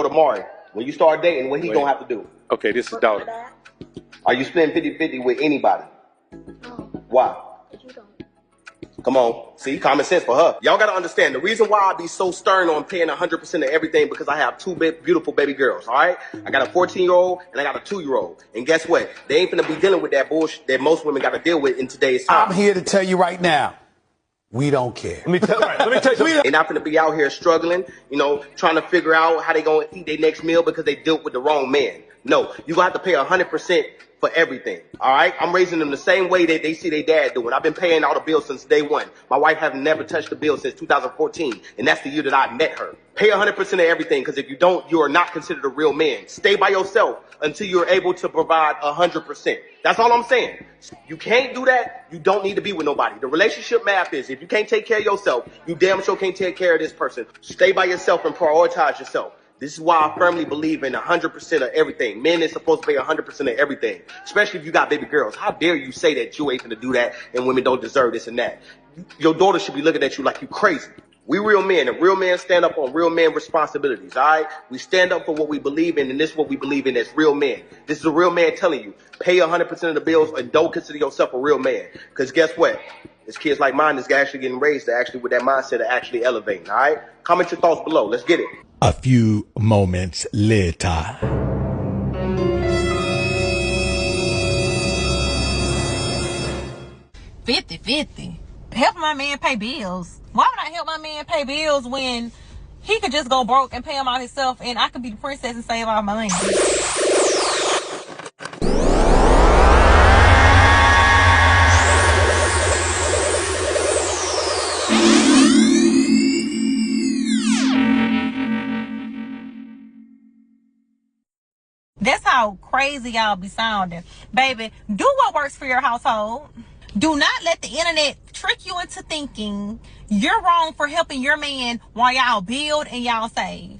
to Mari. When you start dating, what he gonna have to do? Okay, this is daughter. Are you splitting 50-50 with anybody? No. Why? You don't. Come on. See, common sense for her. Y'all gotta understand, the reason why I be so stern on paying 100% of everything because I have two beautiful baby girls, all right? I got a 14-year-old and I got a 2-year-old. And guess what? They ain't finna be dealing with that bullshit that most women gotta deal with in today's time. I'm here to tell you right now, we don't care. Let me tell you something. They're not finna be out here struggling, trying to figure out how they gonna eat their next meal because they dealt with the wrong man. No, you gonna have to pay 100% for everything, all right? I'm raising them the same way that they see their dad doing. I've been paying all the bills since day one. My wife have never touched the bill since 2014, and that's the year that I met her. Pay 100% of everything, because if you don't, you are not considered a real man. Stay by yourself until you're able to provide 100%. That's all I'm saying. You can't do that, you don't need to be with nobody. The relationship math is, if you can't take care of yourself, you damn sure can't take care of this person. Stay by yourself and prioritize yourself. This is why I firmly believe in 100% of everything. Men is supposed to pay 100% of everything, especially if you got baby girls. How dare you say that you ain't gonna do that and women don't deserve this and that? Your daughter should be looking at you like you crazy. We real men, and real men stand up on real men responsibilities, all right? We stand up for what we believe in, and this is what we believe in as real men. This is a real man telling you, pay 100% of the bills and don't consider yourself a real man. Because guess what? It's kids like mine that's actually getting raised with that mindset of actually elevating, all right? Comment your thoughts below. Let's get it. A few moments later. 50-50. Help my man pay bills. Why would I help my man pay bills when he could just go broke and pay them all himself, and I could be the princess and save all my money? That's how crazy y'all be sounding. Baby, do what works for your household. Do not let the internet trick you into thinking you're wrong for helping your man while y'all build and y'all save.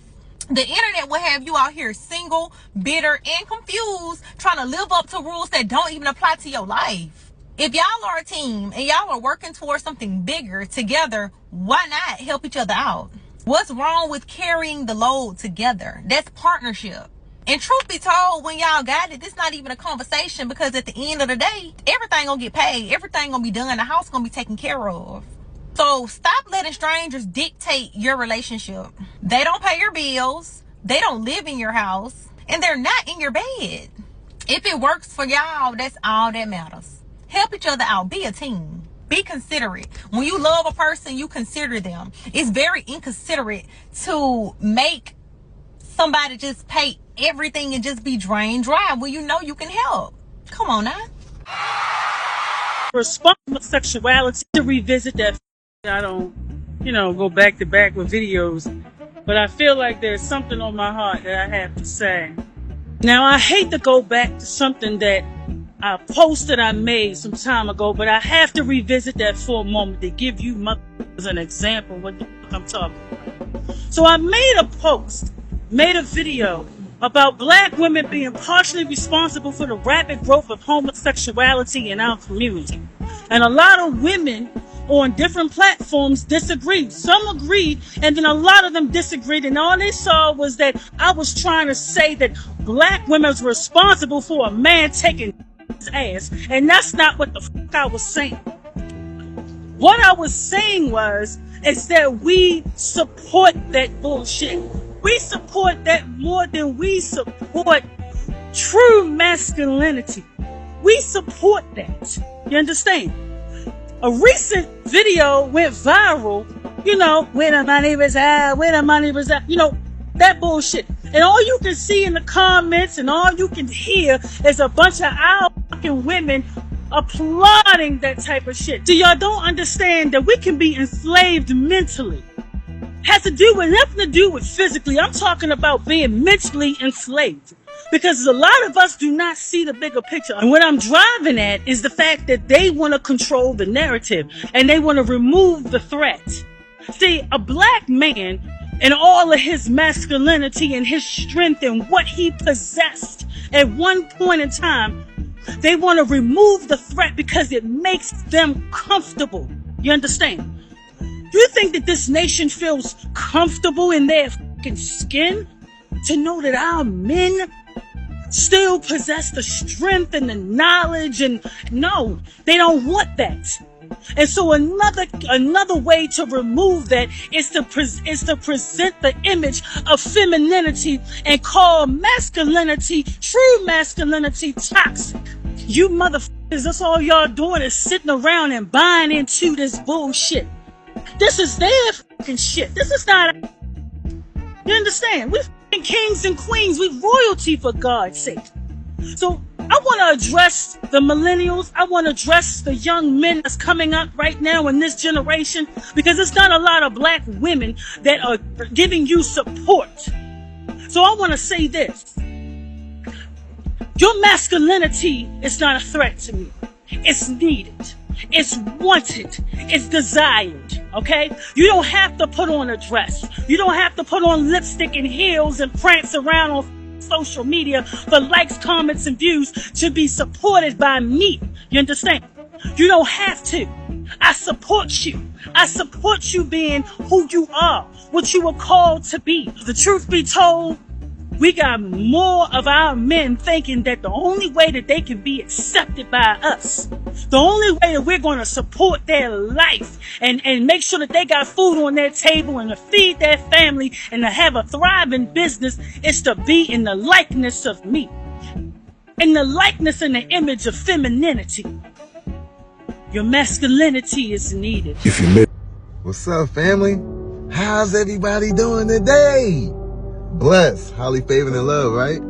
The internet will have you out here single, bitter, and confused, trying to live up to rules that don't even apply to your life. If y'all are a team and y'all are working towards something bigger together, why not help each other out? What's wrong with carrying the load together? That's partnership. And truth be told, when y'all got it, it's not even a conversation, because at the end of the day, everything gonna get paid. Everything gonna be done. The house gonna be taken care of. So stop letting strangers dictate your relationship. They don't pay your bills. They don't live in your house. And they're not in your bed. If it works for y'all, that's all that matters. Help each other out. Be a team. Be considerate. When you love a person, you consider them. It's very inconsiderate to make somebody just pay everything and just be drained dry when you know you can help. Come on now. Responsible sexuality, to revisit that. I don't, go back to back with videos, but I feel like there's something on my heart that I have to say. Now, I hate to go back to something that a post that I made some time ago, but I have to revisit that for a moment to give you as an example what the fuck I'm talking about. So I made a video about black women being partially responsible for the rapid growth of homosexuality in our community. And a lot of women on different platforms disagreed. Some agreed, and then a lot of them disagreed, and all they saw was that I was trying to say that black women were responsible for a man taking his ass, and that's not what the fuck I was saying. What I was saying is that we support that bullshit. We support that more than we support true masculinity. We support that. You understand? A recent video went viral, where the money reside, that bullshit. And all you can see in the comments and all you can hear is a bunch of our fucking women applauding that type of shit. So y'all don't understand that we can be enslaved mentally. Has to do with nothing to do with physically. I'm talking about being mentally enslaved. Because a lot of us do not see the bigger picture. And what I'm driving at is the fact that they want to control the narrative and they want to remove the threat. See, a black man and all of his masculinity and his strength and what he possessed at one point in time, they want to remove the threat because it makes them comfortable. You understand? Do you think that this nation feels comfortable in their fucking skin? to know that our men still possess the strength and the knowledge, and no, they don't want that. And so another way to remove that is to present the image of femininity and call masculinity, true masculinity, toxic. You motherfuckers, that's all y'all doing is sitting around and buying into this bullshit. This is their fucking shit. This is not. You understand? We're fucking kings and queens. We royalty, for God's sake. So I want to address the millennials. I want to address the young men that's coming up right now in this generation, because it's not a lot of black women that are giving you support. So I want to say this. Your masculinity is not a threat to me. It's needed. It's wanted. It's desired. Okay? You don't have to put on a dress. You don't have to put on lipstick and heels and prance around on social media for likes, comments, and views to be supported by me. You understand? You don't have to. I support you. I support you being who you are, what you were called to be. The truth be told, we got more of our men thinking that the only way that they can be accepted by us, the only way that we're going to support their life and make sure that they got food on their table and to feed their family and to have a thriving business, is to be in the likeness of me, in the likeness and the image of femininity. Your masculinity is needed. What's up, family? How's everybody doing today? Blessed, highly favored, and love, right?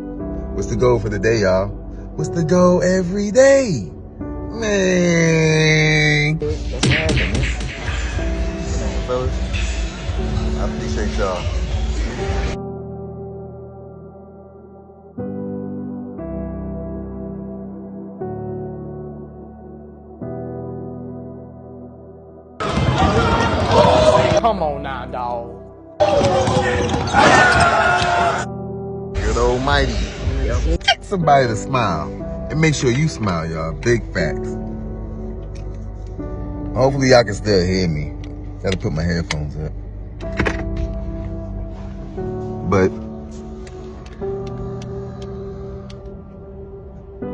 What's the goal for the day, y'all? What's the goal every day? Man. That's happening, man. Fellas, I appreciate y'all. Come on now, dog. Good almighty. Get somebody to smile. And make sure you smile, y'all. Big facts. Hopefully y'all can still hear me. Gotta put my headphones up. But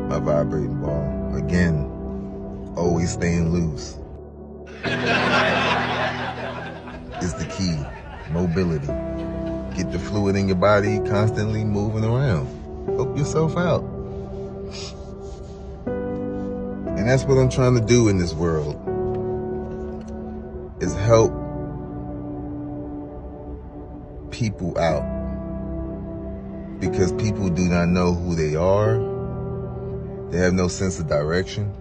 my vibrating ball, again, always staying loose. Is the key. Mobility. Get the fluid in your body constantly moving around. Help yourself out. And that's what I'm trying to do in this world, is help people out. Because people do not know who they are. They have no sense of direction.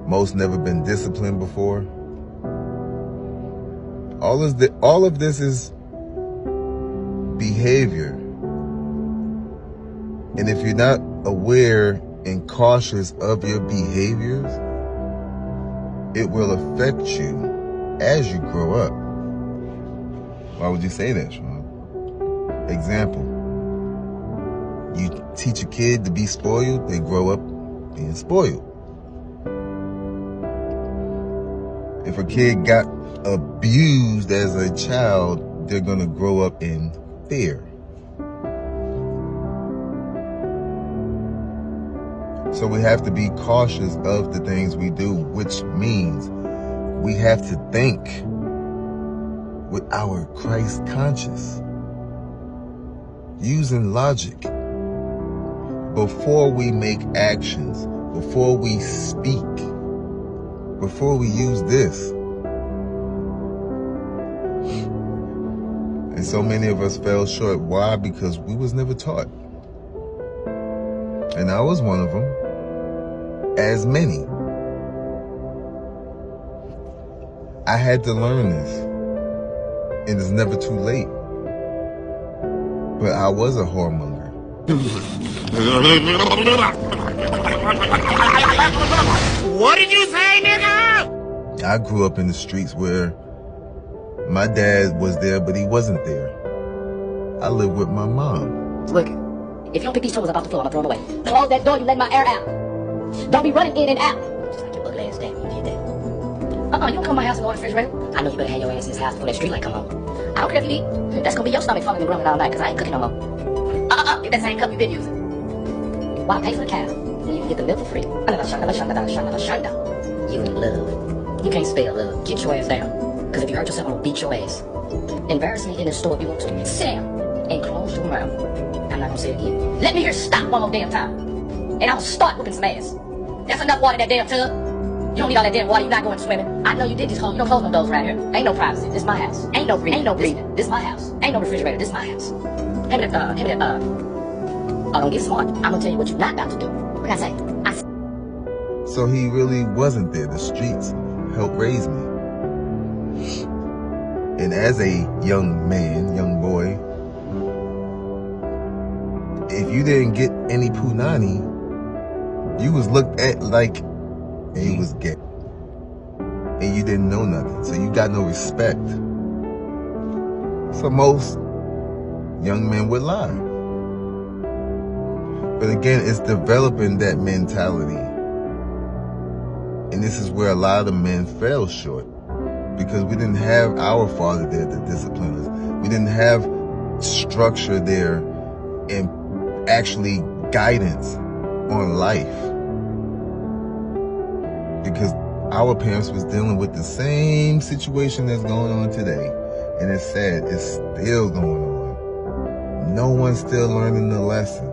Most never been disciplined before. All of this is behavior. And if you're not aware and cautious of your behaviors, it will affect you as you grow up. Why would you say that, Sean? Example. You teach a kid to be spoiled, they grow up being spoiled. If a kid got abused as a child, they're gonna grow up in fear. So we have to be cautious of the things we do, which means we have to think with our Christ conscious, using logic before we make actions, before we speak, before we use this. And so many of us fell short. Why? Because we was never taught. And I was one of them, as many. I had to learn this. And it's never too late. But I was a whoremonger. What did you say, nigga? I grew up in the streets where my dad was there, but he wasn't there. I lived with my mom. Look, if you don't pick these tools up off the floor, I'm gonna throw them away. Close that door, you let my air out. Don't be running in and out. Just like your ugly ass dad when you did that. You don't come to my house and go in the refrigerator. I know you better have your ass in this house before that street light come on. I don't care if you eat. That's gonna be your stomach fucking and grumbling all night, because I ain't cooking no more. Get that same cup you've been using. Why pay for the cow? And you can get the milk for free. You need love. You can't spell love. Get your ass down. Because if you hurt yourself, I'm gonna beat your ass. Embarrass me in the store if you want to. Sit down and close your mouth. I'm not gonna say it again. Let me hear stop one more damn time. And I'll start whooping some ass. That's enough water in that damn tub. You don't need all that damn water. You're not going swimming. I know you did just close. You don't close no doors around here. Ain't no privacy. This my house. Ain't no breathing. This my house. Ain't no refrigerator. This my house. Hand me that, oh, don't get smart. I'm gonna tell you what you're not about to do. What I say? So he really wasn't there. The streets helped raise me. And as a young man, young boy, if you didn't get any punani, you was looked at like you was gay. And you didn't know nothing. So you got no respect. So most young men would lie. But again, it's developing that mentality. And this is where a lot of the men fell short. Because we didn't have our father there to discipline us. We didn't have structure there and actually guidance on life. Because our parents was dealing with the same situation that's going on today. And it's sad, it's still going on. No one's still learning the lesson.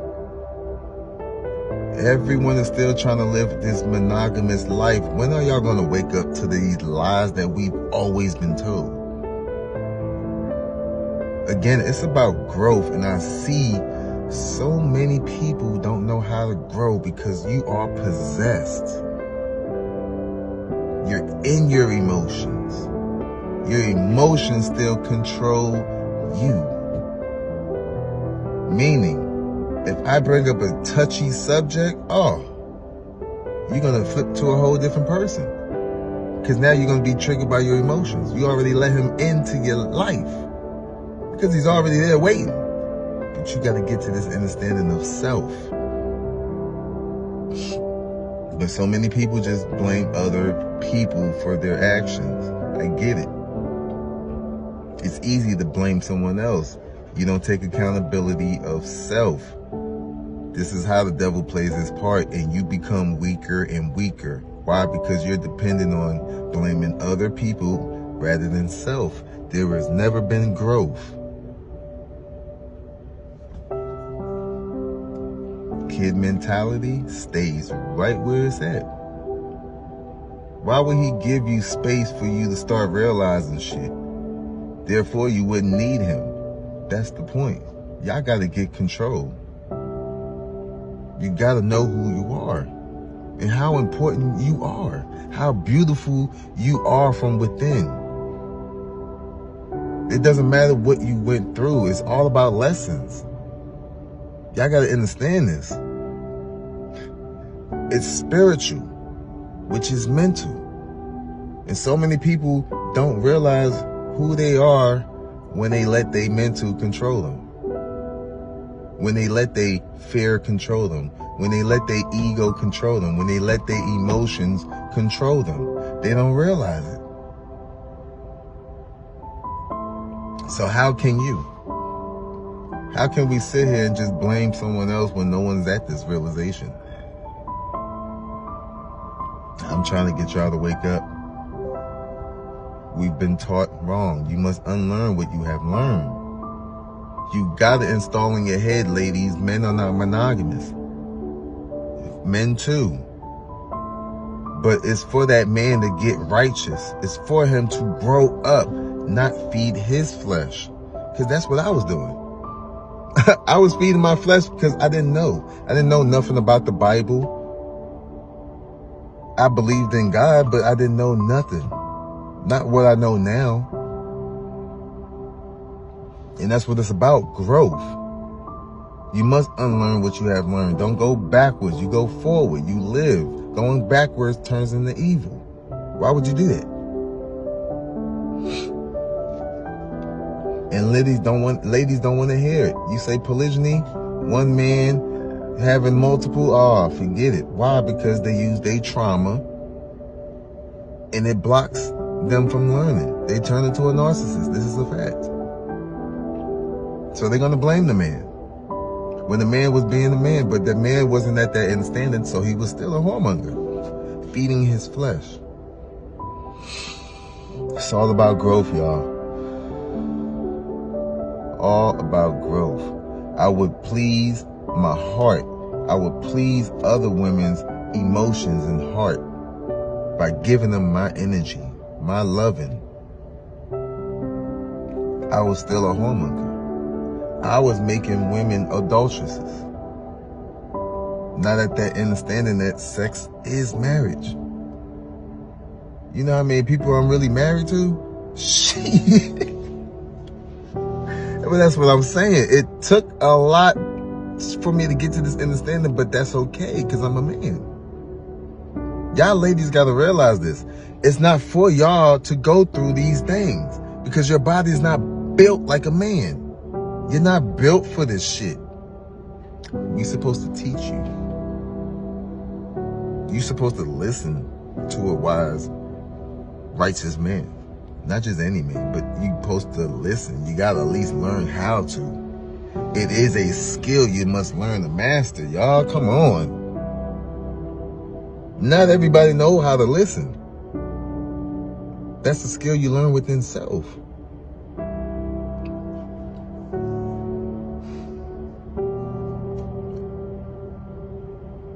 Everyone is still trying to live this monogamous life. When are y'all going to wake up to these lies that we've always been told? Again, it's about growth, and I see so many people don't know how to grow because you are possessed. You're in your emotions. Your emotions still control you. Meaning, if I bring up a touchy subject, you're going to flip to a whole different person. Because now you're going to be triggered by your emotions. You already let him into your life. Because he's already there waiting. But you got to get to this understanding of self. But so many people just blame other people for their actions. I get it. It's easy to blame someone else. You don't take accountability of self. This is how the devil plays his part, and you become weaker and weaker. Why? Because you're dependent on blaming other people rather than self. There has never been growth. Kid mentality stays right where it's at. Why would he give you space for you to start realizing shit? Therefore, you wouldn't need him. That's the point. Y'all got to get control. You got to know who you are and how important you are, how beautiful you are from within. It doesn't matter what you went through. It's all about lessons. Y'all got to understand this. It's spiritual, which is mental. And so many people don't realize who they are when they let their mental control them. When they let their fear control them. When they let their ego control them. When they let their emotions control them. They don't realize it. So how can you? How can we sit here and just blame someone else when no one's at this realization? I'm trying to get y'all to wake up. We've been taught wrong. You must unlearn what you have learned. You gotta install in your head, ladies, men are not monogamous. Men too. But it's for that man to get righteous. It's for him to grow up, not feed his flesh. Because that's what I was doing. I was feeding my flesh because I didn't know. I didn't know nothing about the Bible. I believed in God, but I didn't know nothing. Not what I know now. And that's what it's about, growth. You must unlearn what you have learned. Don't go backwards. You go forward. You live. Going backwards turns into evil. Why would you do that? And ladies don't want to hear it. You say polygyny, one man having multiple, forget it. Why? Because they use their trauma and it blocks them from learning. They turn into a narcissist. This is a fact. So they're going to blame the man. When the man was being a man, but the man wasn't at that understanding, so he was still a whoremonger, feeding his flesh. It's all about growth, y'all. All about growth. I would please my heart. I would please other women's emotions and heart by giving them my energy, my loving. I was still a whoremonger. I was making women adulteresses. Not at that understanding that sex is marriage. You know how many people I'm really married to? Shit. But that's what I'm saying. It took a lot for me to get to this understanding, but that's okay, because I'm a man. Y'all ladies gotta realize this. It's not for y'all to go through these things, because your body is not built like a man. You're not built for this shit. We're supposed to teach you. You're supposed to listen to a wise, righteous man. Not just any man, but you're supposed to listen. You gotta at least learn how to. It is a skill you must learn to master. Y'all, come on. Not everybody know how to listen. That's a skill you learn within self.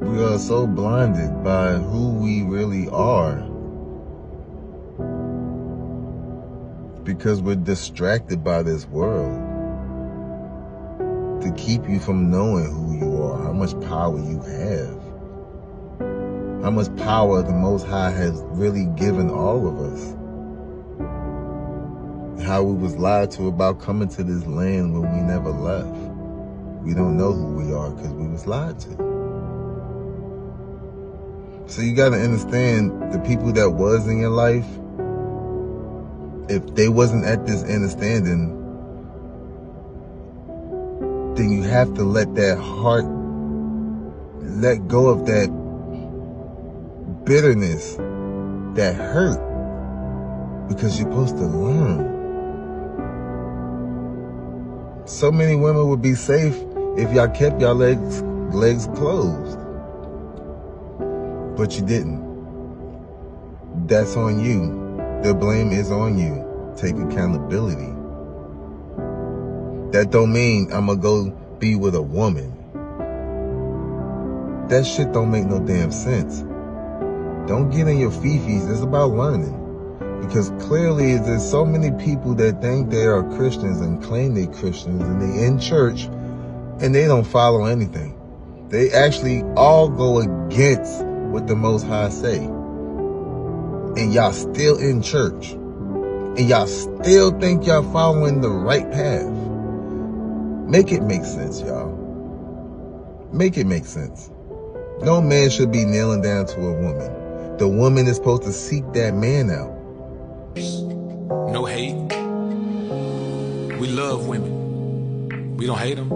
We are so blinded by who we really are because we're distracted by this world to keep you from knowing who you are, how much power you have, how much power the Most High has really given all of us, how we was lied to about coming to this land when we never left. We don't know who we are because we was lied to. So you gotta understand, the people that was in your life, if they wasn't at this understanding, then you have to let that heart, let go of that bitterness, that hurt, because you're supposed to learn. So many women would be safe if y'all kept y'all legs closed. But you didn't. That's on you. The blame is on you. Take accountability. That don't mean I'm gonna go be with a woman. That shit don't make no damn sense. Don't get in your fifis. It's about learning. Because clearly there's so many people that think they are Christians and claim they're Christians and they in church and they don't follow anything. They actually all go against what the Most High say. And y'all still in church. And y'all still think y'all following the right path. Make it make sense, y'all. Make it make sense. No man should be kneeling down to a woman. The woman is supposed to seek that man out. No hate. We love women. We don't hate them.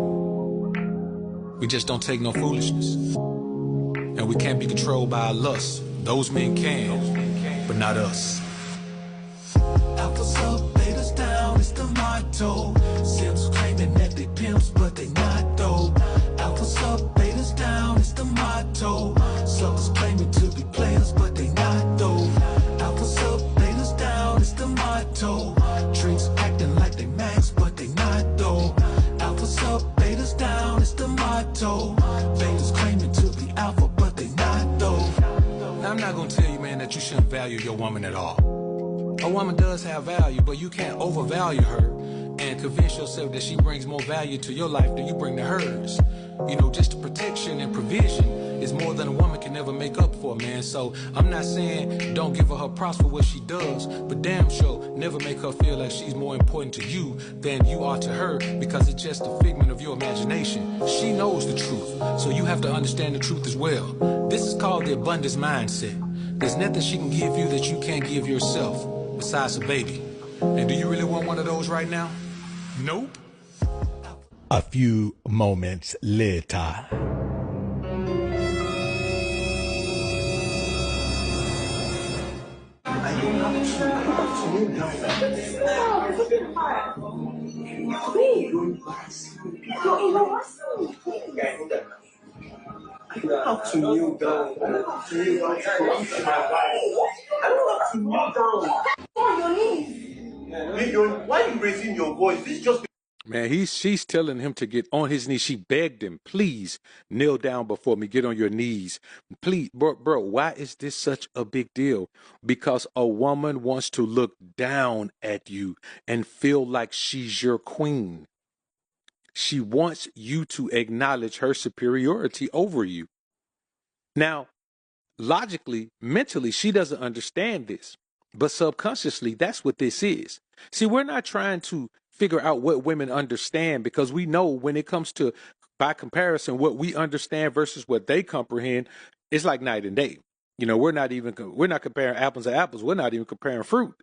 We just don't take no foolishness. And we can't be controlled by our lust. Those men can, but not us. Alphas up, betas down, it's the motto. Sims claiming that they pimps, but they not though. Alphas up, betas down, it's the motto. Suckers claiming to be players, but they not though. Alphas up, betas down, it's the motto. Tricks acting like they max, but they not though. Alphas up, betas down, it's the motto. Betas claiming to be alpha, but they not though. Now, I'm not gonna tell you, man, that you shouldn't value your woman at all. A woman does have value, but you can't overvalue her and convince yourself that she brings more value to your life than you bring to hers. You know, just the protection and provision is more than a woman can ever make up for, man. So I'm not saying don't give her props for what she does, but damn sure never make her feel like she's more important to you than you are to her, because it's just a figment of your imagination. She knows the truth, so you have to understand the truth as well. This is called the abundance mindset. There's nothing she can give you that you can't give yourself, besides a baby. And do you really want one of those right now? Nope. A few moments later. Please. You're embarrassing me. You're embarrassing me. Guys, I don't have to kneel down. I don't have to kneel down to come to my wife. I don't have to kneel down. On your knees. Why are you raising your voice? This just... Man, she's telling him to get on his knees. She begged him, please kneel down before me. Get on your knees. Please, bro, why is this such a big deal? Because a woman wants to look down at you and feel like she's your queen. She wants you to acknowledge her superiority over you. Now, logically, mentally, she doesn't understand this, but subconsciously, that's what this is. See, we're not trying to figure out what women understand, because we know when it comes to, by comparison, what we understand versus what they comprehend, it's like night and day. You know, we're not comparing apples to apples. We're not even comparing fruit.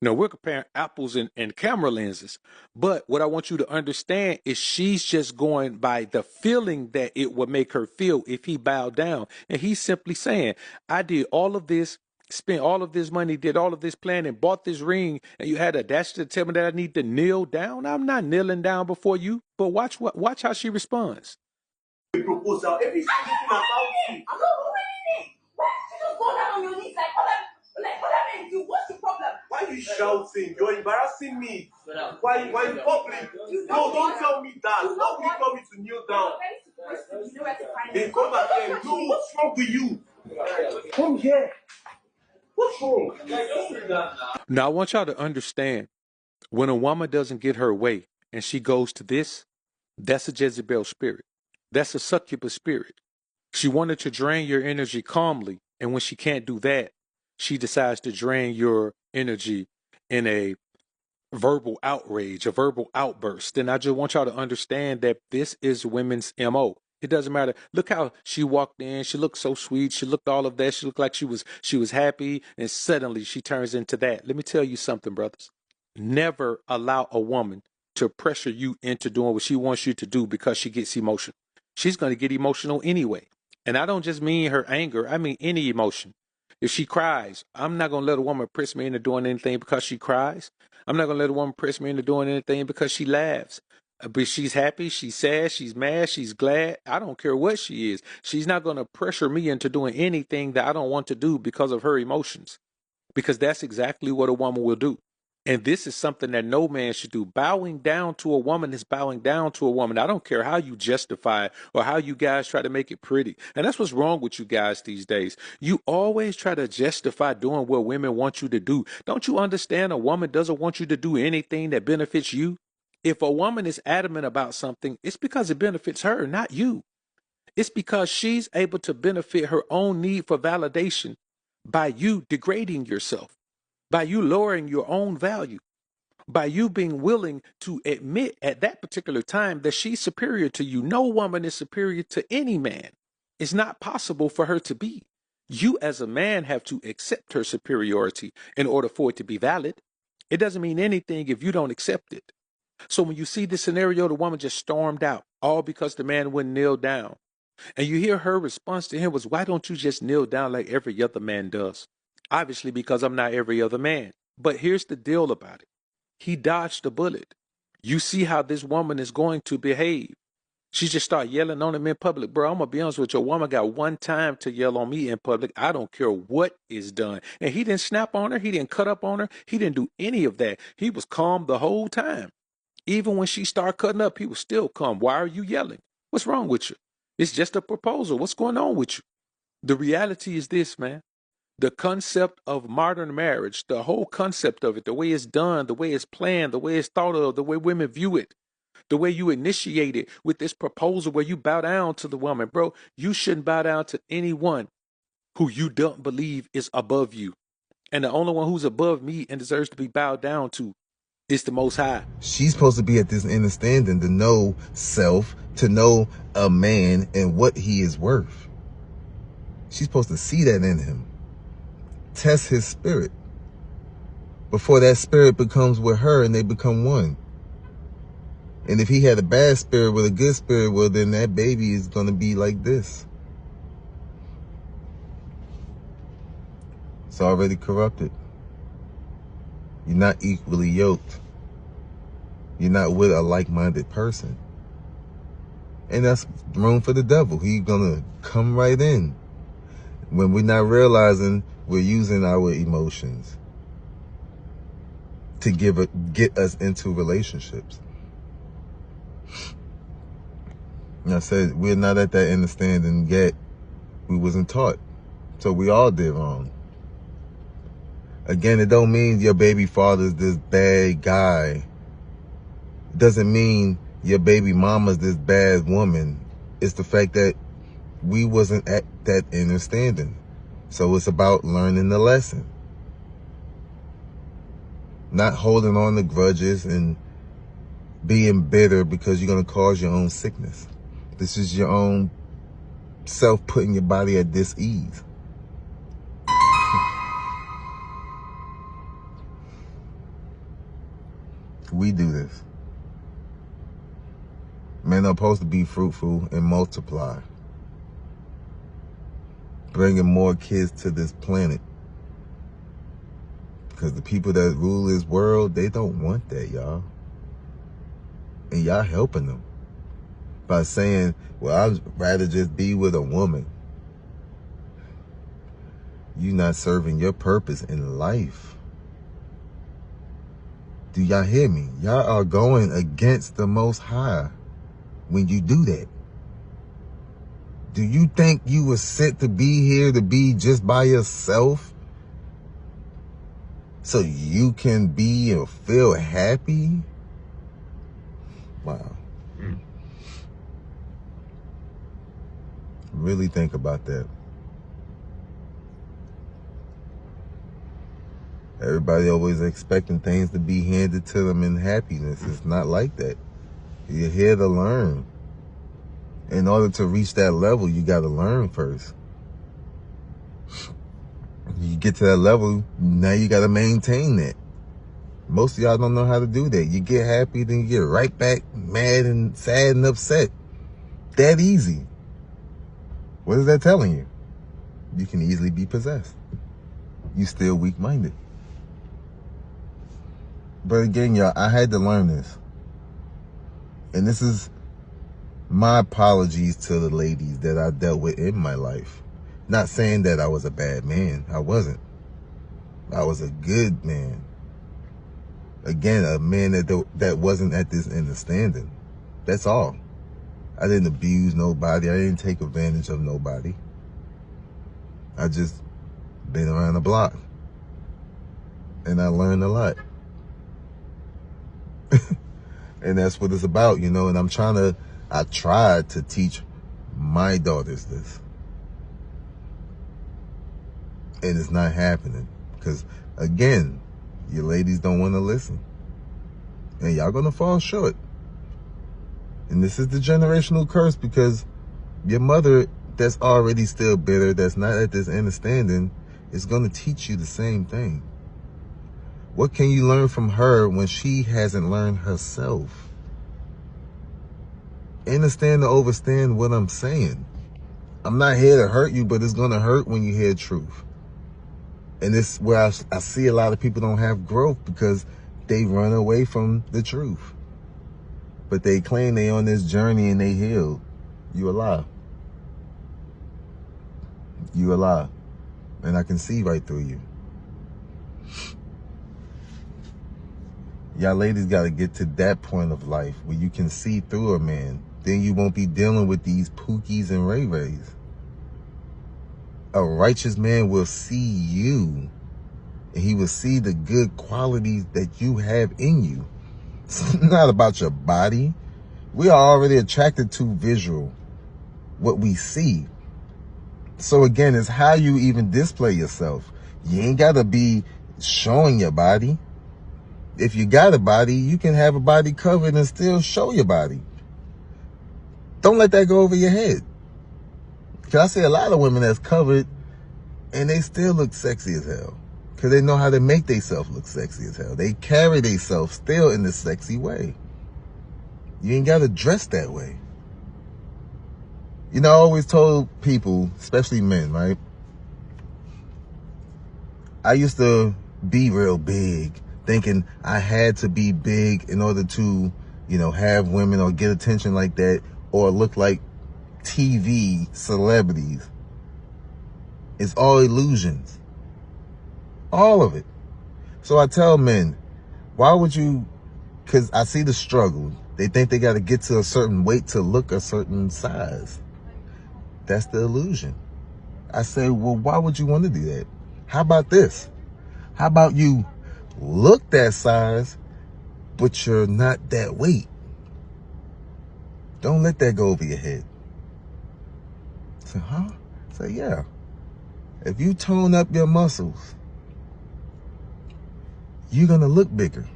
No, we're comparing apples and camera lenses. But what I want you to understand is she's just going by the feeling that it would make her feel if he bowed down. And he's simply saying, I did all of this, spent all of this money, did all of this planning, bought this ring, and you had a dash to tell me that I need to kneel down. I'm not kneeling down before you, but watch how she responds. Proposal, every single thing about you. I'm not doing anything. Why did you just go down on your knees like what that means? What's the problem? Why are you shouting? You're embarrassing me. Why in public? No, don't tell me that. Why will you tell me to kneel down? Hey, come back here. No, what's wrong with you? Come here. What's wrong? Now, I want y'all to understand, when a woman doesn't get her way and she goes to this, that's a Jezebel spirit. That's a succubus spirit. She wanted to drain your energy calmly, and when she can't do that, she decides to drain your energy in a verbal outrage, a verbal outburst. And I just want y'all to understand that this is women's MO. It doesn't matter. Look how she walked in. She looked so sweet. She looked all of that. She looked like she was happy, and suddenly she turns into that. Let me tell you something, brothers. Never allow a woman to pressure you into doing what she wants you to do because she gets emotional. She's going to get emotional anyway. And I don't just mean her anger. I mean any emotion. If she cries, I'm not going to let a woman press me into doing anything because she cries. I'm not going to let a woman press me into doing anything because she laughs. But she's happy, she's sad, she's mad, she's glad. I don't care what she is. She's not going to pressure me into doing anything that I don't want to do because of her emotions. Because that's exactly what a woman will do. And this is something that no man should do. Bowing down to a woman is bowing down to a woman. I don't care how you justify it or how you guys try to make it pretty. And that's what's wrong with you guys these days. You always try to justify doing what women want you to do. Don't you understand a woman doesn't want you to do anything that benefits you? If a woman is adamant about something, it's because it benefits her, not you. It's because she's able to benefit her own need for validation by you degrading yourself, by you lowering your own value, by you being willing to admit at that particular time that she's superior to you. No woman is superior to any man. It's not possible for her to be. You as a man have to accept her superiority in order for it to be valid. It doesn't mean anything if you don't accept it. So when you see this scenario, the woman just stormed out, all because the man wouldn't kneel down. And you hear her response to him was, why don't you just kneel down like every other man does? Obviously, because I'm not every other man. But here's the deal about it. He dodged a bullet. You see how this woman is going to behave. She just start yelling on him in public. Bro, I'm going to be honest with you. A woman got one time to yell on me in public. I don't care what is done. And he didn't snap on her. He didn't cut up on her. He didn't do any of that. He was calm the whole time. Even when she started cutting up, he was still calm. Why are you yelling? What's wrong with you? It's just a proposal. What's going on with you? The reality is this, man. The concept of modern marriage, the whole concept of it, the way it's done, the way it's planned, the way it's thought of, the way women view it, the way you initiate it with this proposal where you bow down to the woman, bro, you shouldn't bow down to anyone who you don't believe is above you. And the only one who's above me and deserves to be bowed down to is the Most High. She's supposed to be at this understanding to know self, to know a man and what he is worth. She's supposed to see that in him. Test his spirit before that spirit becomes with her and they become one. And if he had a bad spirit with a good spirit, well, then that baby is going to be like this. It's already corrupted. You're not equally yoked. You're not with a like-minded person. And that's room for the devil. He's gonna come right in when we're not realizing we're using our emotions to get us into relationships. And I said, we're not at that understanding yet. We wasn't taught. So we all did wrong. Again, it don't mean your baby father's this bad guy. It doesn't mean your baby mama's this bad woman. It's the fact that we wasn't at that understanding. So it's about learning the lesson. Not holding on to grudges and being bitter because you're going to cause your own sickness. This is your own self putting your body at dis-ease. We do this. Men are supposed to be fruitful and multiply. Bringing more kids to this planet. Because the people that rule this world, they don't want that, y'all. And y'all helping them. By saying, well, I'd rather just be with a woman. You're not serving your purpose in life. Do y'all hear me? Y'all are going against the Most High when you do that. Do you think you were sent to be here to be just by yourself? So you can be and feel happy? Wow. Really think about that. Everybody always expecting things to be handed to them in happiness. It's not like that. You're here to learn. In order to reach that level, you got to learn first. You get to that level, now you got to maintain that. Most of y'all don't know how to do that. You get happy, then you get right back mad and sad and upset. That easy. What is that telling you? You can easily be possessed. You still weak-minded. But again, y'all, I had to learn this. And this is my apologies to the ladies that I dealt with in my life. Not saying that I was a bad man. I wasn't. I was a good man. Again, a man that wasn't at this understanding. That's all. I didn't abuse nobody. I didn't take advantage of nobody. I just been around the block. And I learned a lot. And that's what it's about, you know. And I tried to teach my daughters this. And it's not happening. Because, again, your ladies don't want to listen. And y'all going to fall short. And this is the generational curse, because your mother that's already still bitter, that's not at this understanding, is going to teach you the same thing. What can you learn from her when she hasn't learned herself? Understand to overstand what I'm saying. I'm not here to hurt you, but it's going to hurt when you hear truth. And this is where I see a lot of people don't have growth, because they run away from the truth. But they claim they on this journey and they healed. You a lie. You a lie. And I can see right through you. Y'all ladies got to get to that point of life where you can see through a man. Then you won't be dealing with these Pookies and Ray Rays. A righteous man will see you, and he will see the good qualities that you have in you. It's not about your body. We are already attracted to visual, what we see. So again, it's how you even display yourself. You ain't got to be showing your body. If you got a body, you can have a body covered and still show your body. Don't let that go over your head. Because I see a lot of women that's covered and they still look sexy as hell. Because they know how to make themselves look sexy as hell. They carry themselves still in this sexy way. You ain't got to dress that way. You know, I always told people, especially men, right? I used to be real big, thinking I had to be big in order to, you know, have women or get attention like that or look like TV celebrities. It's all illusions. All of it. So I tell men, why would you, because I see the struggle. They think they got to get to a certain weight to look a certain size. That's the illusion. I say, well, why would you want to do that? How about this? How about you look that size, but you're not that weight? Don't let that go over your head. So, huh? Say, yeah. If you tone up your muscles, you're going to look bigger.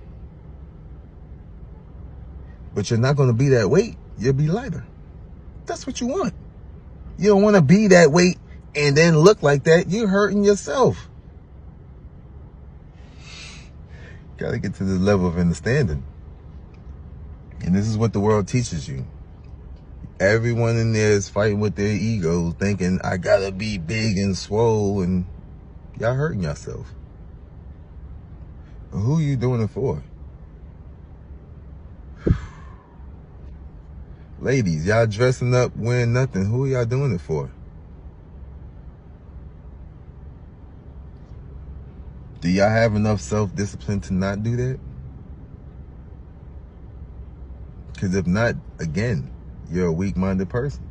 But you're not going to be that weight. You'll be lighter. That's what you want. You don't want to be that weight and then look like that. You're hurting yourself. Got to get to this level of understanding. And this is what the world teaches you. Everyone in there is fighting with their egos, thinking, I got to be big and swole, and y'all hurting yourself. But who are you doing it for? Ladies, y'all dressing up, wearing nothing. Who are y'all doing it for? Do y'all have enough self-discipline to not do that? Because if not, again, you're a weak-minded person.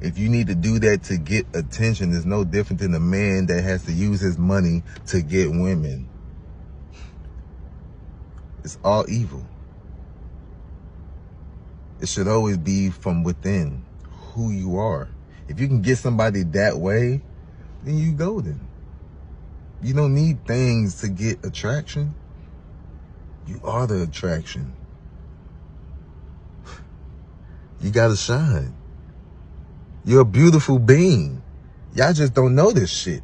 If you need to do that to get attention, it's no different than a man that has to use his money to get women. It's all evil. It should always be from within, who you are. If you can get somebody that way, then you golden. You don't need things to get attraction. You are the attraction. You gotta shine. You're a beautiful being. Y'all just don't know this shit.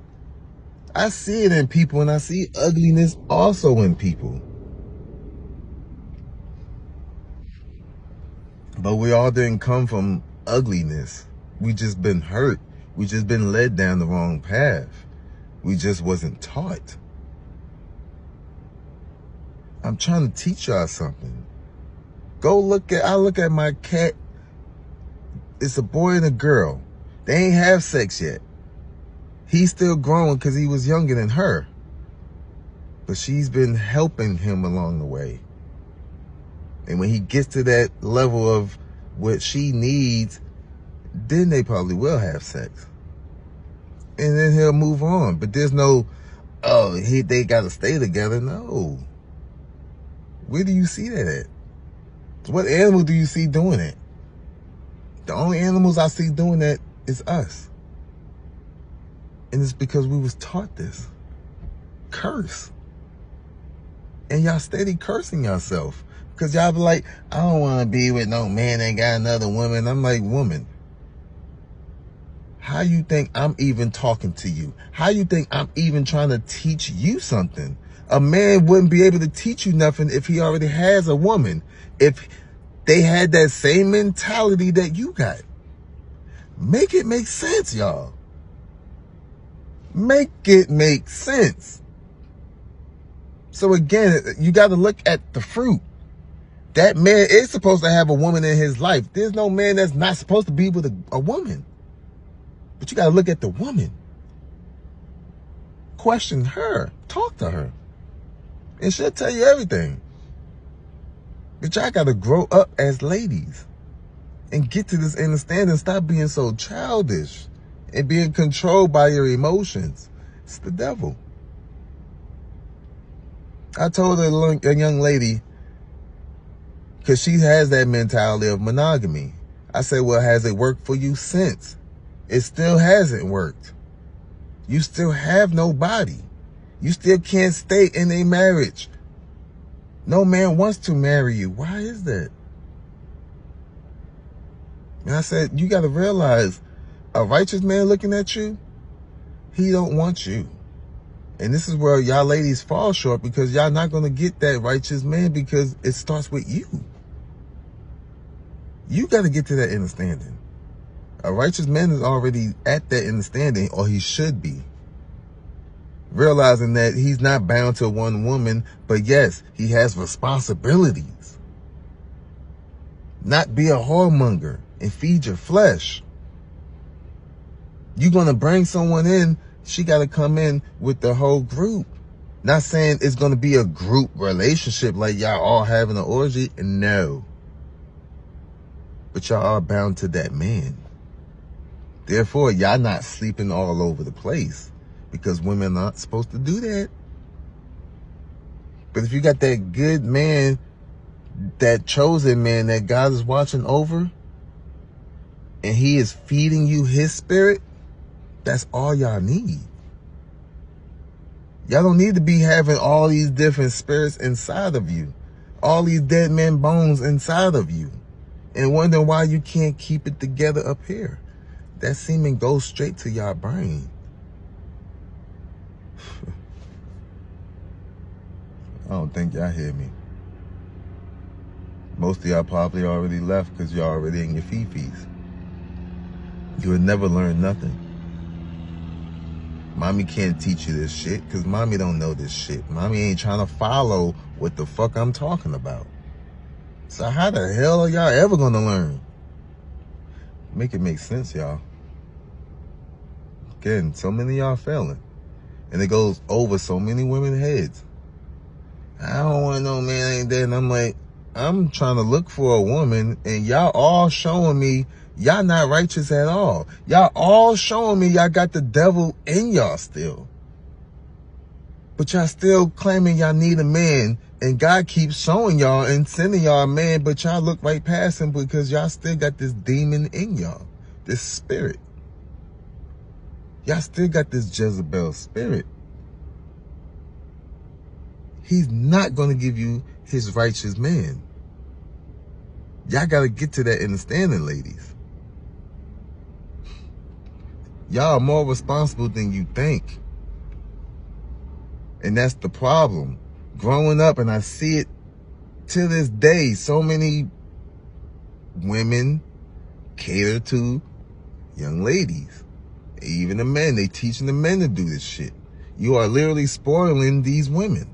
I see it in people, and I see ugliness also in people. But we all didn't come from ugliness. We just been hurt. We just been led down the wrong path. We just wasn't taught. I'm trying to teach y'all something. Go look at, I look at my cat. It's a boy and a girl. They ain't have sex yet. He's still growing because he was younger than her. But she's been helping him along the way. And when he gets to that level of what she needs, then they probably will have sex. And then he'll move on. But there's no, oh, they got to stay together. No. Where do you see that at? What animal do you see doing it? The only animals I see doing that is us. And it's because we was taught this. Curse. And y'all steady cursing yourself. Because y'all be like, I don't want to be with no man that got another woman. I'm like, woman, how you think I'm even talking to you? How you think I'm even trying to teach you something? A man wouldn't be able to teach you nothing if he already has a woman. If they had that same mentality that you got. Make it make sense, y'all. Make it make sense. So again, you got to look at the fruit. That man is supposed to have a woman in his life. There's no man that's not supposed to be with a woman. But you got to look at the woman. Question her. Talk to her. And she'll tell you everything. But y'all got to grow up as ladies. And get to this understanding. Stop being so childish. And being controlled by your emotions. It's the devil. I told a young lady, because she has that mentality of monogamy. I said, well, has it worked for you since? It still hasn't worked. You still have no body. You still can't stay in a marriage. No man wants to marry you. Why is that? And I said, you got to realize, a righteous man looking at you, he don't want you. And this is where y'all ladies fall short, because y'all not going to get that righteous man, because it starts with you. You got to get to that understanding. A righteous man is already at that understanding, or he should be. Realizing that he's not bound to one woman, but yes, he has responsibilities. Not be a whoremonger and feed your flesh. You're going to bring someone in, she got to come in with the whole group. Not saying it's going to be a group relationship like y'all all having an orgy. No. But y'all are bound to that man. Therefore, y'all not sleeping all over the place. Because women aren't supposed to do that. But if you got that good man, that chosen man that God is watching over, and he is feeding you his spirit, that's all y'all need. Y'all don't need to be having all these different spirits inside of you. All these dead men bones inside of you. And wondering why you can't keep it together up here. That semen goes straight to your brain. I don't think y'all hear me. Most of y'all probably already left because y'all already in your fifis. You would never learn nothing. Mommy can't teach you this shit because mommy don't know this shit. Mommy ain't trying to follow what the fuck I'm talking about. So how the hell are y'all ever gonna learn? Make it make sense, y'all. Again, so many of y'all failing. And it goes over so many women's heads. I don't want no man ain't there. And I'm like, I'm trying to look for a woman, and y'all all showing me y'all not righteous at all. Y'all all showing me y'all got the devil in y'all still. But y'all still claiming y'all need a man, and God keeps showing y'all and sending y'all a man, but y'all look right past him because y'all still got this demon in y'all, this spirit. Y'all still got this Jezebel spirit. He's not going to give you his righteous man. Y'all got to get to that understanding, ladies. Y'all are more responsible than you think. And that's the problem. Growing up, and I see it to this day, so many women cater to young ladies. Even the men, they teaching the men to do this shit. You are literally spoiling these women.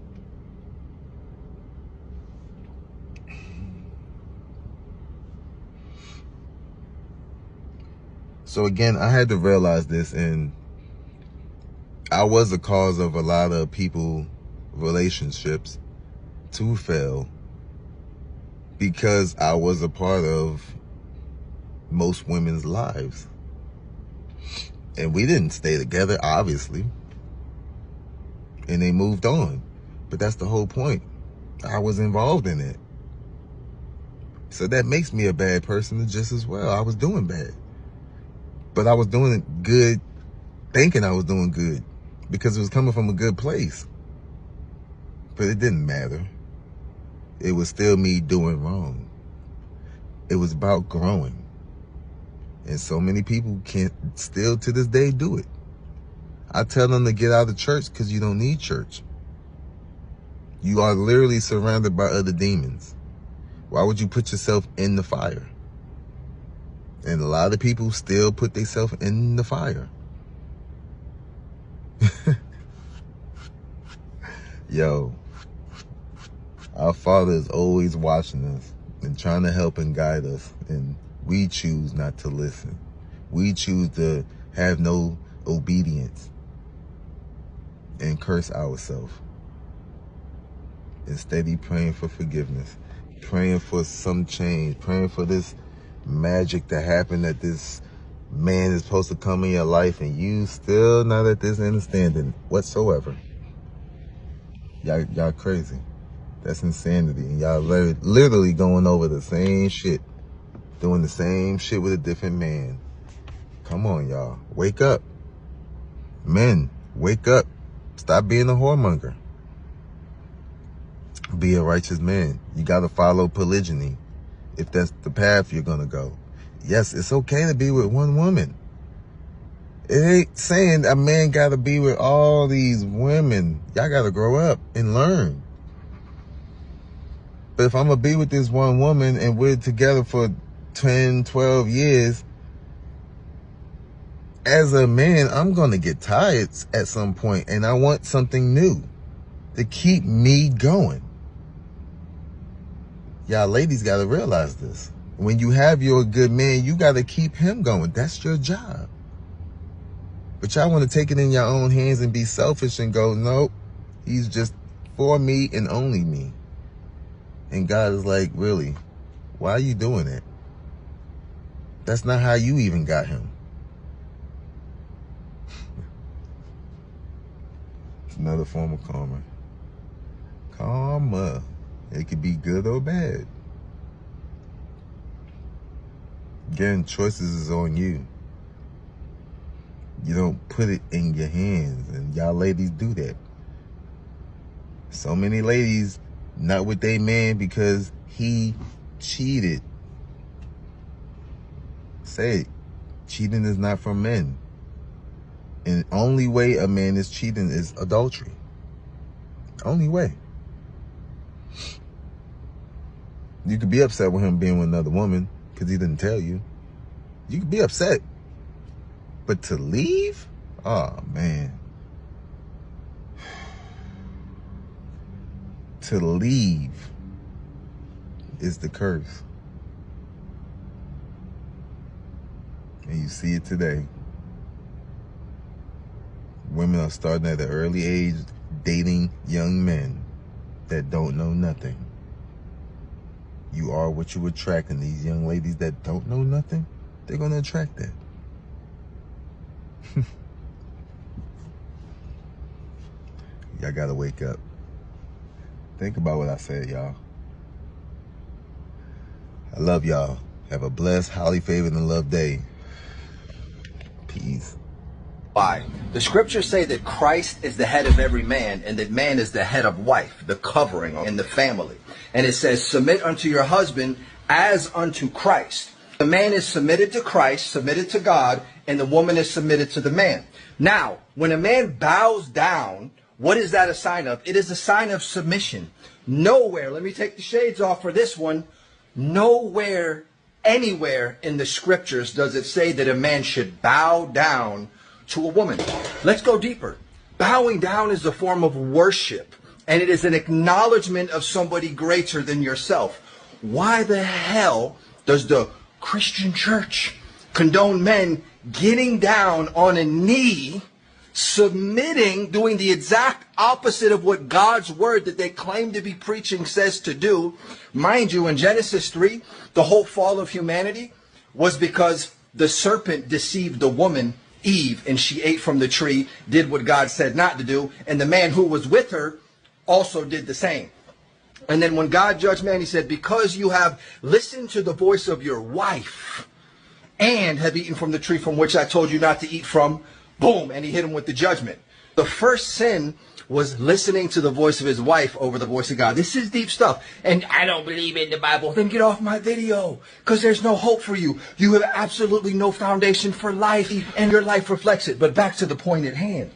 So again, I had to realize this, and I was the cause of a lot of people relationships to fail because I was a part of most women's lives. And we didn't stay together, obviously. And they moved on. But that's the whole point. I was involved in it. So that makes me a bad person just as well. I was doing bad. But I was doing it good, thinking I was doing good. Because it was coming from a good place. But it didn't matter. It was still me doing wrong. It was about growing. And so many people can't still to this day do it. I tell them to get out of church because you don't need church. You are literally surrounded by other demons. Why would you put yourself in the fire? And a lot of people still put themselves in the fire. Yo, our Father is always watching us and trying to help and guide us. And we choose not to listen. We choose to have no obedience and curse ourselves. Instead, he praying for forgiveness, praying for some change, praying for this magic to happen, that this man is supposed to come in your life, and you still not at this understanding whatsoever. Y'all crazy. That's insanity. And y'all literally going over the same shit, doing the same shit with a different man. Come on, y'all. Wake up. Men, wake up. Stop being a whoremonger. Be a righteous man. You got to follow polygyny if that's the path you're going to go. Yes, it's okay to be with one woman. It ain't saying a man got to be with all these women. Y'all got to grow up and learn. But if I'm going to be with this one woman and we're together for 10, 12 years, as a man, I'm going to get tired at some point, and I want something new to keep me going. Y'all ladies got to realize this. When you have your good man, you got to keep him going. That's your job. But y'all want to take it in your own hands and be selfish and go, nope, he's just for me and only me. And God is like, really? Why are you doing it? That's not how you even got him. It's another form of karma. Karma. It could be good or bad. Again, choices is on you. You don't put it in your hands, and y'all ladies do that. So many ladies not with their man because he cheated. Say it. Cheating is not for men. And the only way a man is cheating is adultery. Only way. You could be upset with him being with another woman because he didn't tell you. You could be upset. But to leave? Oh, man. To leave is the curse. And you see it today. Women are starting at an early age dating young men that don't know nothing. You are what you attract, and these young ladies that don't know nothing, they're going to attract that. Y'all got to wake up. Think about what I said, y'all. I love y'all. Have a blessed, highly favored, and loved day. Peace. Why? The scriptures say that Christ is the head of every man, and that man is the head of wife, the covering in the family. And it says, submit unto your husband as unto Christ. The man is submitted to Christ, submitted to God, and the woman is submitted to the man. Now, when a man bows down, what is that a sign of? It is a sign of submission. Nowhere, let me take the shades off for this one, nowhere, anywhere in the scriptures does it say that a man should bow down to a woman. Let's go deeper. Bowing down is a form of worship, and it is an acknowledgement of somebody greater than yourself. Why the hell does the Christian church condone men getting down on a knee, submitting, doing the exact opposite of what God's word that they claim to be preaching says to do? Mind you, in Genesis 3, the whole fall of humanity was because the serpent deceived the woman, Eve, and she ate from the tree, did what God said not to do, and the man who was with her also did the same. And then when God judged man, he said, because you have listened to the voice of your wife and have eaten from the tree from which I told you not to eat from, boom, and he hit him with the judgment. The first sin was listening to the voice of his wife over the voice of God. This is deep stuff. And I don't believe in the Bible. Then get off my video, because there's no hope for you. You have absolutely no foundation for life, and your life reflects it. But back to the point at hand.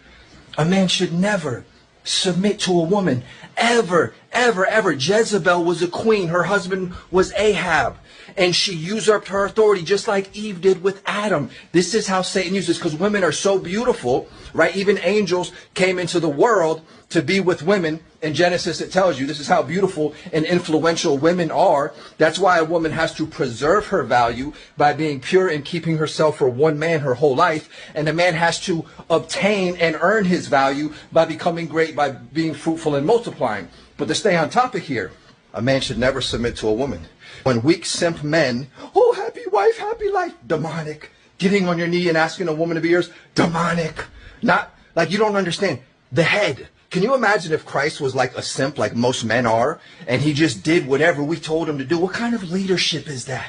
A man should never submit to a woman. Ever, ever, ever. Jezebel was a queen. Her husband was Ahab. And she usurped her authority just like Eve did with Adam. This is how Satan uses, because women are so beautiful, right? Even angels came into the world to be with women. In Genesis, it tells you this is how beautiful and influential women are. That's why a woman has to preserve her value by being pure and keeping herself for one man her whole life. And a man has to obtain and earn his value by becoming great, by being fruitful and multiplying. But to stay on topic here, a man should never submit to a woman. When weak simp men, oh, happy wife, happy life, demonic. Getting on your knee and asking a woman to be yours, demonic. Not like you don't understand. The head. Can you imagine if Christ was like a simp like most men are, and he just did whatever we told him to do? What kind of leadership is that?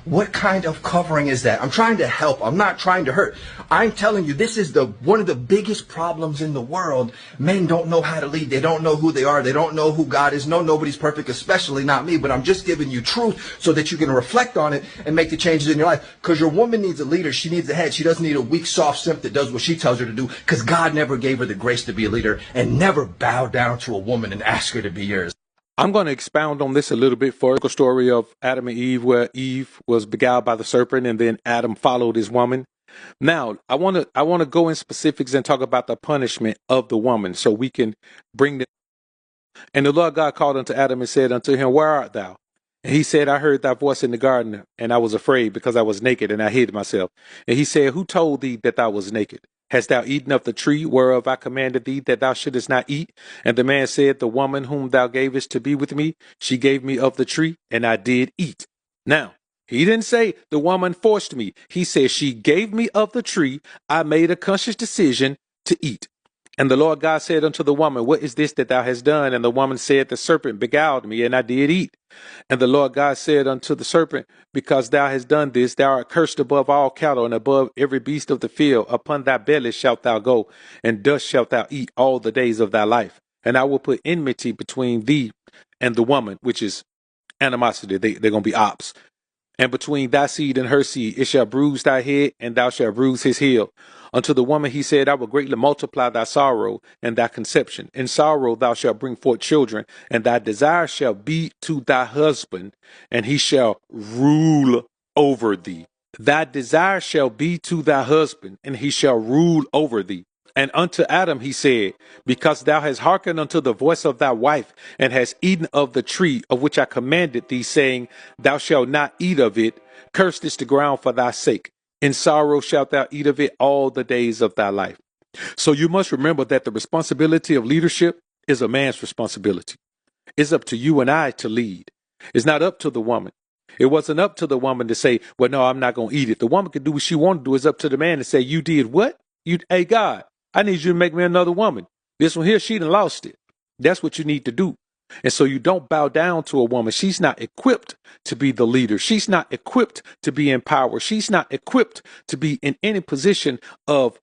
What kind of covering is that? I'm trying to help. I'm not trying to hurt. I'm telling you, this is one of the biggest problems in the world. Men don't know how to lead. They don't know who they are. They don't know who God is. No, nobody's perfect, especially not me. But I'm just giving you truth so that you can reflect on it and make the changes in your life. Because your woman needs a leader. She needs a head. She doesn't need a weak, soft simp that does what she tells her to do. Because God never gave her the grace to be a leader, and never bow down to a woman and ask her to be yours. I'm going to expound on this a little bit for the story of Adam and Eve, where Eve was beguiled by the serpent and then Adam followed his woman. Now, I want to go in specifics and talk about the punishment of the woman so we can bring the. And the Lord God called unto Adam and said unto him, Where art thou? And he said, I heard thy voice in the garden, and I was afraid because I was naked, and I hid myself. And he said, Who told thee that thou was naked? Hast thou eaten of the tree whereof I commanded thee that thou shouldest not eat? And the man said, The woman whom thou gavest to be with me, she gave me of the tree, and I did eat. Now, he didn't say the woman forced me. He said she gave me of the tree. I made a conscious decision to eat. And the Lord God said unto the woman, What is this that thou hast done? And the woman said, The serpent beguiled me, and I did eat. And the Lord God said unto the serpent, Because thou hast done this, thou art cursed above all cattle and above every beast of the field. Upon thy belly shalt thou go, and dust shalt thou eat all the days of thy life. And I will put enmity between thee and the woman, which is animosity. They're going to be ops. And between thy seed and her seed, it shall bruise thy head, and thou shalt bruise his heel. Unto the woman he said, I will greatly multiply thy sorrow and thy conception. In sorrow thou shalt bring forth children, and thy desire shall be to thy husband, and he shall rule over thee. Thy desire shall be to thy husband, and he shall rule over thee. And unto Adam he said, Because thou hast hearkened unto the voice of thy wife, and hast eaten of the tree of which I commanded thee, saying, Thou shalt not eat of it, cursed is the ground for thy sake. In sorrow shalt thou eat of it all the days of thy life. So you must remember that the responsibility of leadership is a man's responsibility. It's up to you and I to lead. It's not up to the woman. It wasn't up to the woman to say, Well, no, I'm not going to eat it. The woman can do what she want to do. It's up to the man to say, You did what? Hey, God, I need you to make me another woman. This one here, she done lost it. That's what you need to do. And so you don't bow down to a woman. She's not equipped to be the leader. She's not equipped to be in power. She's not equipped to be in any position of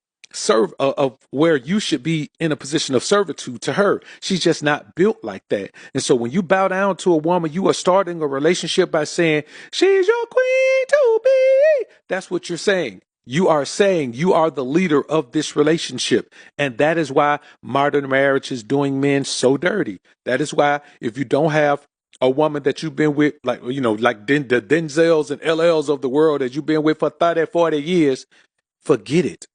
of where you should be in a position of servitude to her. She's just not built like that. And so when you bow down to a woman, you are starting a relationship by saying, She's your queen to be. That's what you're saying. You are saying you are the leader of this relationship. And that is why modern marriage is doing men so dirty. That is why if you don't have a woman that you've been with, like, like the Denzels and LLs of the world that you've been with for 30, 40 years, forget it.